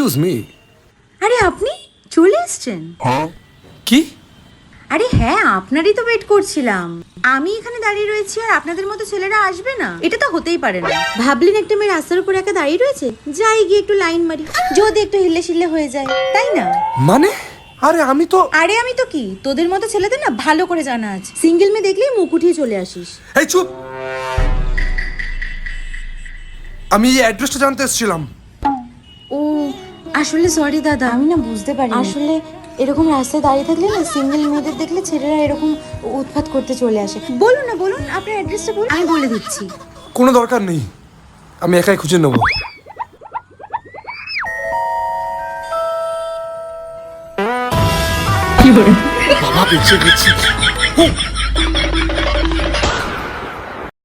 Excuse me. আরে আপনি চলে এসেছেন? কি? আরে হ্যাঁ, আপনারই তো ওয়েট করছিলাম। আমি এখানে দাঁড়িয়ে রয়েছি আর আপনাদের মতো ছেলেরা আসবে না? এটা তো হতেই পারে না। ভাবলেন একটা মেয়ে রাস্তার উপর একা দাঁড়িয়ে রয়েছে, যাই গিয়ে একটু লাইন মারি, যদি একটু হিল্লে শিল্লে হয়ে যায়, তাই না? মানে আরে আমি তো কি, তোদের মতো ছেলেদের না ভালো করে জানা আছে, সিঙ্গেল মেয়ে দেখলেই মুখ উঠিয়ে চলে আসিস। এই চুপ। আমি এই অ্যাড্রেসটা জানতে এসেছিলাম। ও আসলে সরি দাদা, আমি না বুঝতে পারি। আসলে এরকম রাস্তায় দাঁড়িয়ে থাকলে না সিঙ্গেল মেয়েদের দেখলে ছেলেরা এরকম উৎপাত করতে চলে আসে। বলুন না, বলুন আপনার অ্যাড্রেসটা বলুন, আমি বলে দিচ্ছি। কোনো দরকার নেই, আমি একাই খুঁজে নেব। বাবা বেঁচে গেছি।